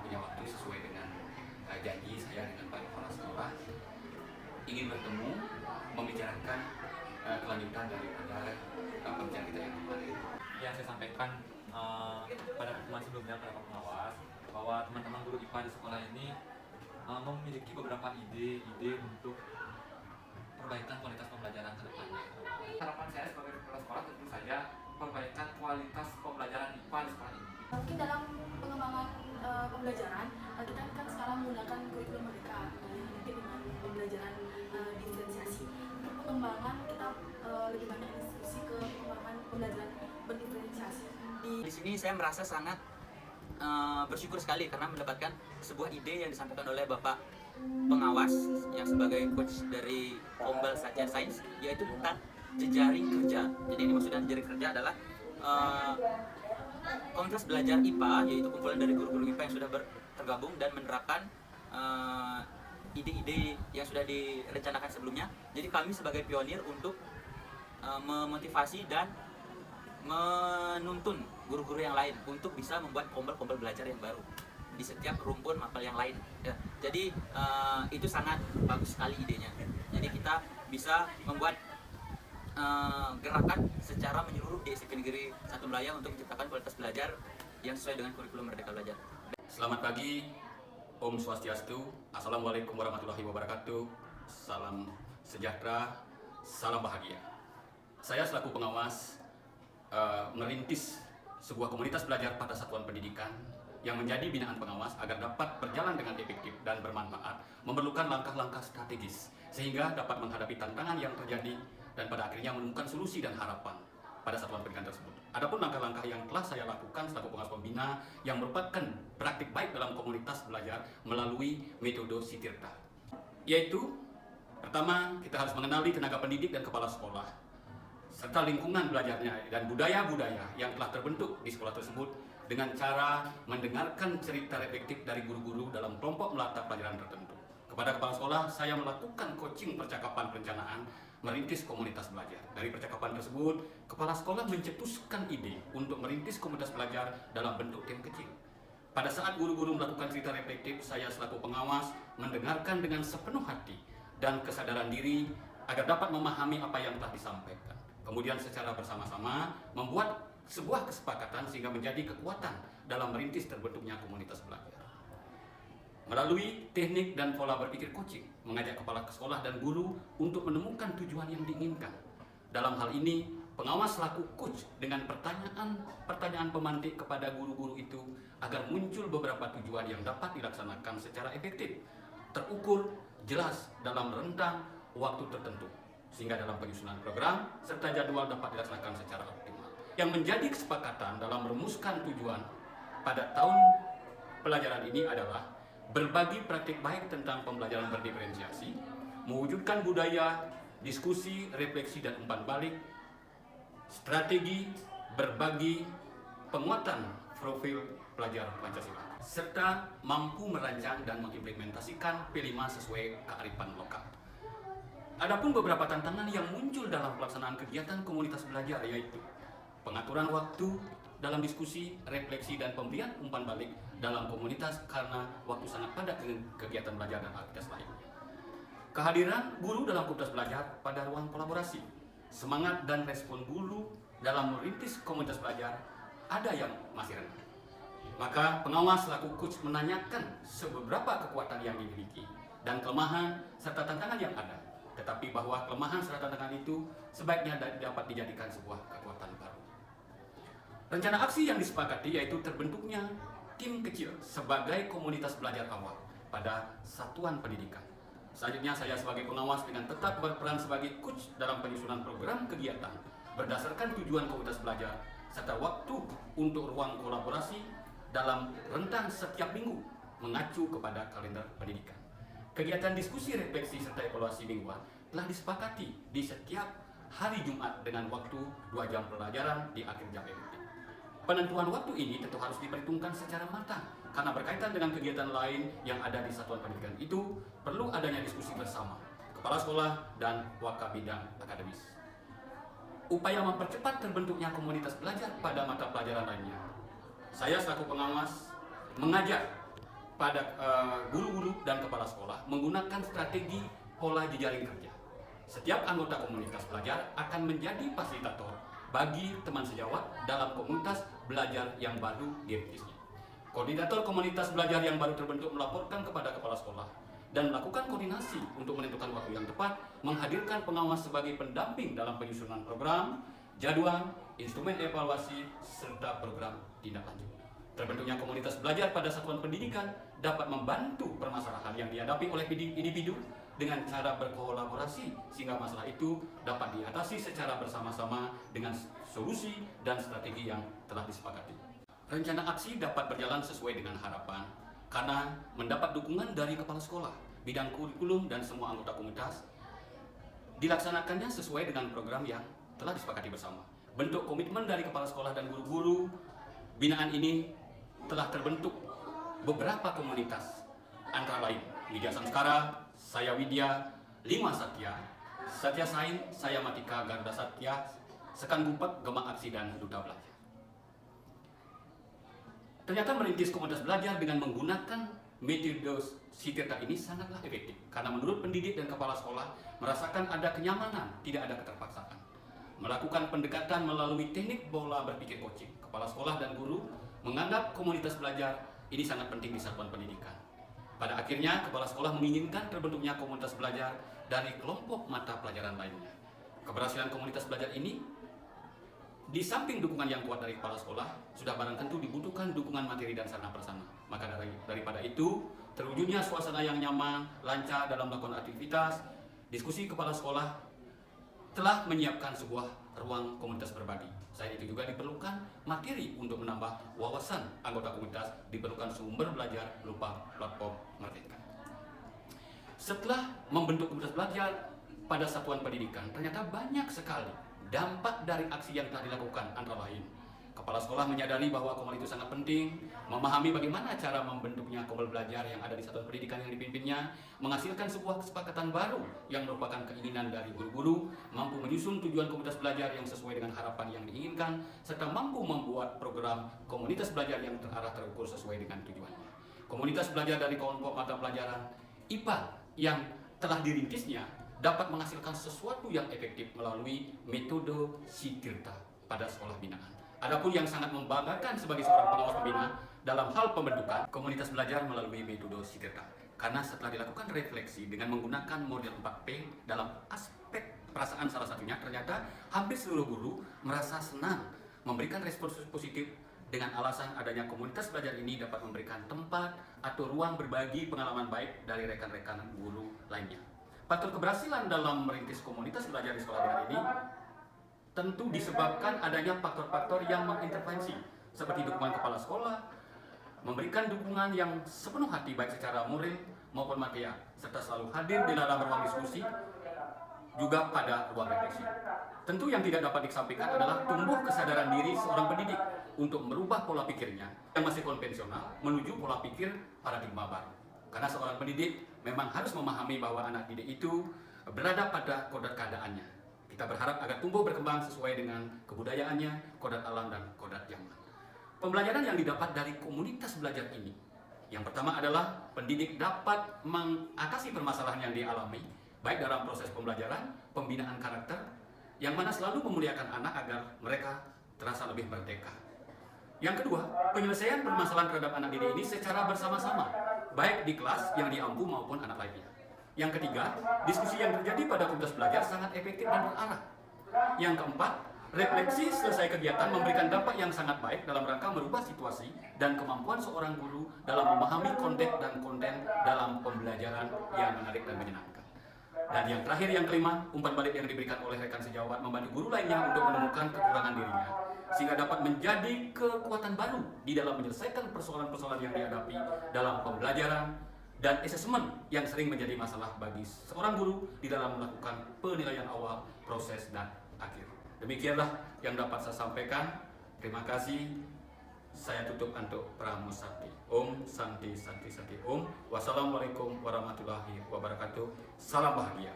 punya waktu sesuai dengan janji saya dengan Pak Kepala Sekolah ingin bertemu membicarakan kelanjutan daripada pembicaraan kita yang kemarin. Yang saya sampaikan pada pertemuan sebelumnya pada Pak Pengawas bahwa teman-teman guru IPA di sekolah ini memiliki beberapa ide untuk perbaikan kualitas pembelajaran ke depannya. Harapan saya sebagai kepala sekolah tentu saja perbaikan kualitas pembelajaran IPA di sekolah ini. Mungkin dalam pengembangan pembelajaran kita kan sekarang menggunakan kurikulum merdeka mungkin dengan pembelajaran diferensiasi. Untuk pengembangan kita lebih banyak diskusi ke pengembangan pembelajaran berdiferensiasi. Di sini saya merasa sangat bersyukur sekali karena mendapatkan sebuah ide yang disampaikan oleh Bapak Pengawas yang sebagai coach dari Pombal Sarjana Sains, yaitu tentang jejaring kerja. Jadi ini maksudnya jejaring kerja adalah komunitas belajar IPA, yaitu kumpulan dari guru-guru IPA yang sudah tergabung dan menerapkan ide-ide yang sudah direncanakan sebelumnya. Jadi kami sebagai pionir untuk memotivasi dan menuntun guru-guru yang lain untuk bisa membuat pombal-pombal belajar yang baru di setiap rumpun mapel yang lain. Ya, jadi itu sangat bagus sekali idenya. Jadi kita bisa membuat gerakan secara menyeluruh di SMP Negeri 1 Melayang untuk menciptakan kualitas belajar yang sesuai dengan kurikulum Merdeka Belajar. Selamat pagi, Om Swastiastu, Assalamualaikum warahmatullahi wabarakatuh, salam sejahtera, salam bahagia. Saya selaku pengawas merintis sebuah komunitas belajar pada satuan pendidikan yang menjadi binaan pengawas agar dapat berjalan dengan efektif dan bermanfaat, memerlukan langkah-langkah strategis sehingga dapat menghadapi tantangan yang terjadi dan pada akhirnya menemukan solusi dan harapan pada satuan pendidikan tersebut. Adapun langkah-langkah yang telah saya lakukan selaku pengawas pembina yang merupakan praktik baik dalam komunitas belajar melalui metode Sitirta, yaitu pertama, kita harus mengenali tenaga pendidik dan kepala sekolah serta lingkungan belajarnya dan budaya-budaya yang telah terbentuk di sekolah tersebut dengan cara mendengarkan cerita reflektif dari guru-guru dalam kelompok melata pelajaran tertentu. Kepada kepala sekolah, saya melakukan coaching percakapan perencanaan merintis komunitas belajar. Dari percakapan tersebut, kepala sekolah mencetuskan ide untuk merintis komunitas belajar dalam bentuk tim kecil. Pada saat guru-guru melakukan cerita reflektif, saya selaku pengawas mendengarkan dengan sepenuh hati dan kesadaran diri agar dapat memahami apa yang telah disampaikan. Kemudian secara bersama-sama membuat sebuah kesepakatan sehingga menjadi kekuatan dalam merintis terbentuknya komunitas belajar. Melalui teknik dan pola berpikir coaching, mengajak kepala sekolah dan guru untuk menemukan tujuan yang diinginkan. Dalam hal ini, pengawas selaku coach dengan pertanyaan pemantik kepada guru-guru itu agar muncul beberapa tujuan yang dapat dilaksanakan secara efektif, terukur, jelas dalam rentang waktu tertentu, sehingga dalam penyusunan program serta jadwal dapat dilaksanakan secara optimal. Yang menjadi kesepakatan dalam merumuskan tujuan pada tahun pelajaran ini adalah berbagi praktik baik tentang pembelajaran berdiferensiasi, mewujudkan budaya, diskusi, refleksi, dan umpan balik, strategi, berbagi, penguatan profil pelajar Pancasila, serta mampu merancang dan mengimplementasikan P5 sesuai kearifan lokal. Adapun beberapa tantangan yang muncul dalam pelaksanaan kegiatan komunitas belajar yaitu pengaturan waktu dalam diskusi, refleksi, dan pemberian umpan balik dalam komunitas karena waktu sangat padat dengan kegiatan belajar dan aktivitas lain. Kehadiran guru dalam komunitas belajar pada ruang kolaborasi, semangat dan respon guru dalam merintis komunitas belajar ada yang masih rendah. Maka pengawas selaku coach menanyakan seberapa kekuatan yang dimiliki dan kelemahan serta tantangan yang ada. Tetapi bahwa kelemahan serta tantangan itu sebaiknya dapat dijadikan sebuah kekuatan baru. Rencana aksi yang disepakati yaitu terbentuknya tim kecil sebagai komunitas belajar awal pada satuan pendidikan. Selanjutnya saya sebagai pengawas dengan tetap berperan sebagai coach dalam penyusunan program kegiatan berdasarkan tujuan komunitas belajar serta waktu untuk ruang kolaborasi dalam rentang setiap minggu mengacu kepada kalender pendidikan. Kegiatan diskusi, refleksi, serta evaluasi mingguan telah disepakati di setiap hari Jumat dengan waktu 2 jam pelajaran di akhir jam efektif. Penentuan waktu ini tentu harus diperhitungkan secara matang karena berkaitan dengan kegiatan lain yang ada di satuan pendidikan itu perlu adanya diskusi bersama kepala sekolah dan wakabidang akademis. Upaya mempercepat terbentuknya komunitas belajar pada mata pelajaran lainnya. Saya selaku pengawas mengajak pada guru-guru dan kepala sekolah menggunakan strategi pola jejaring kerja. Setiap anggota komunitas belajar akan menjadi fasilitator bagi teman sejawat dalam komunitas belajar yang baru dirintisnya. Koordinator komunitas belajar yang baru terbentuk melaporkan kepada kepala sekolah dan melakukan koordinasi untuk menentukan waktu yang tepat, menghadirkan pengawas sebagai pendamping dalam penyusunan program, jadwal, instrumen evaluasi, serta program tindak lanjut. Terbentuknya komunitas belajar pada satuan pendidikan dapat membantu permasalahan yang dihadapi oleh individu dengan cara berkolaborasi sehingga masalah itu dapat diatasi secara bersama-sama dengan solusi dan strategi yang telah disepakati. Rencana aksi dapat berjalan sesuai dengan harapan karena mendapat dukungan dari kepala sekolah, bidang kurikulum dan semua anggota komunitas. Dilaksanakannya sesuai dengan program yang telah disepakati bersama. Bentuk komitmen dari kepala sekolah dan guru-guru binaan ini telah terbentuk beberapa komunitas, antara lain Widya Sanskara, Saya Widya, Lima Satya, Satya Sain, Saya Matika, Garuda Satya, Sekan Gupek, Gema Aksi, dan Duta Belajar. Ternyata merintis komunitas belajar dengan menggunakan metode Sitirta ini sangatlah efektif karena menurut pendidik dan kepala sekolah merasakan ada kenyamanan, tidak ada keterpaksaan. Melakukan pendekatan melalui teknik pola berpikir coaching, kepala sekolah dan guru menganggap komunitas belajar ini sangat penting di satuan pendidikan. Pada akhirnya, kepala sekolah menginginkan terbentuknya komunitas belajar dari kelompok mata pelajaran lainnya. Keberhasilan komunitas belajar ini, di samping dukungan yang kuat dari kepala sekolah, sudah barang tentu dibutuhkan dukungan materi dan sarana prasarana. Maka daripada itu, terwujudnya suasana yang nyaman, lancar dalam melakukan aktivitas, diskusi kepala sekolah telah menyiapkan sebuah ruang komunitas berbagi. Selain itu juga diperlukan materi untuk menambah wawasan anggota komunitas, diperlukan sumber belajar berupa platform Merdeka. Setelah membentuk komunitas belajar pada satuan pendidikan, ternyata banyak sekali dampak dari aksi yang telah dilakukan, antara lain kepala sekolah menyadari bahwa Komel itu sangat penting, memahami bagaimana cara membentuknya Komel belajar yang ada di satuan pendidikan yang dipimpinnya, menghasilkan sebuah kesepakatan baru yang merupakan keinginan dari guru-guru, mampu menyusun tujuan komunitas belajar yang sesuai dengan harapan yang diinginkan, serta mampu membuat program komunitas belajar yang terarah terukur sesuai dengan tujuannya. Komunitas belajar dari kelompok mata pelajaran IPA yang telah dirintisnya dapat menghasilkan sesuatu yang efektif melalui metode Sitirta pada sekolah binaan. Adapun yang sangat membanggakan sebagai seorang pengawas pembina dalam hal pembentukan komunitas belajar melalui metode Sitirta. Karena setelah dilakukan refleksi dengan menggunakan model 4P dalam aspek perasaan salah satunya, ternyata hampir seluruh guru merasa senang memberikan respon positif dengan alasan adanya komunitas belajar ini dapat memberikan tempat atau ruang berbagi pengalaman baik dari rekan-rekan guru lainnya. Faktor keberhasilan dalam merintis komunitas belajar di sekolah binaan ini tentu disebabkan adanya faktor-faktor yang mengintervensi seperti dukungan kepala sekolah, memberikan dukungan yang sepenuh hati baik secara moral maupun material, serta selalu hadir di dalam ruang diskusi, juga pada ruang refleksi. Tentu yang tidak dapat dikesampingkan adalah tumbuh kesadaran diri seorang pendidik untuk merubah pola pikirnya yang masih konvensional menuju pola pikir paradigma baru. Karena seorang pendidik memang harus memahami bahwa anak didik itu berada pada kodrat keadaannya. Kita berharap agar tumbuh berkembang sesuai dengan kebudayaannya, kodrat alam dan kodrat zaman. Pembelajaran yang didapat dari komunitas belajar ini, yang pertama adalah pendidik dapat mengatasi permasalahan yang dialami, baik dalam proses pembelajaran, pembinaan karakter, yang mana selalu memuliakan anak agar mereka terasa lebih merdeka. Yang kedua, penyelesaian permasalahan terhadap anak didik ini secara bersama-sama, baik di kelas yang diampu maupun anak lainnya. Yang ketiga, diskusi yang terjadi pada komunitas belajar sangat efektif dan terarah. Yang keempat, refleksi selesai kegiatan memberikan dampak yang sangat baik dalam rangka merubah situasi dan kemampuan seorang guru dalam memahami konteks dan konten dalam pembelajaran yang menarik dan menyenangkan. Dan yang terakhir, yang kelima, umpan balik yang diberikan oleh rekan sejawat membantu guru lainnya untuk menemukan kekurangan dirinya, sehingga dapat menjadi kekuatan baru di dalam menyelesaikan persoalan-persoalan yang dihadapi dalam pembelajaran dan asesmen yang sering menjadi masalah bagi seorang guru di dalam melakukan penilaian awal, proses, dan akhir. Demikianlah yang dapat saya sampaikan. Terima kasih. Saya tutup untuk Pramusakti. Om Santi Santi Santi Om. Wassalamualaikum warahmatullahi wabarakatuh. Salam bahagia.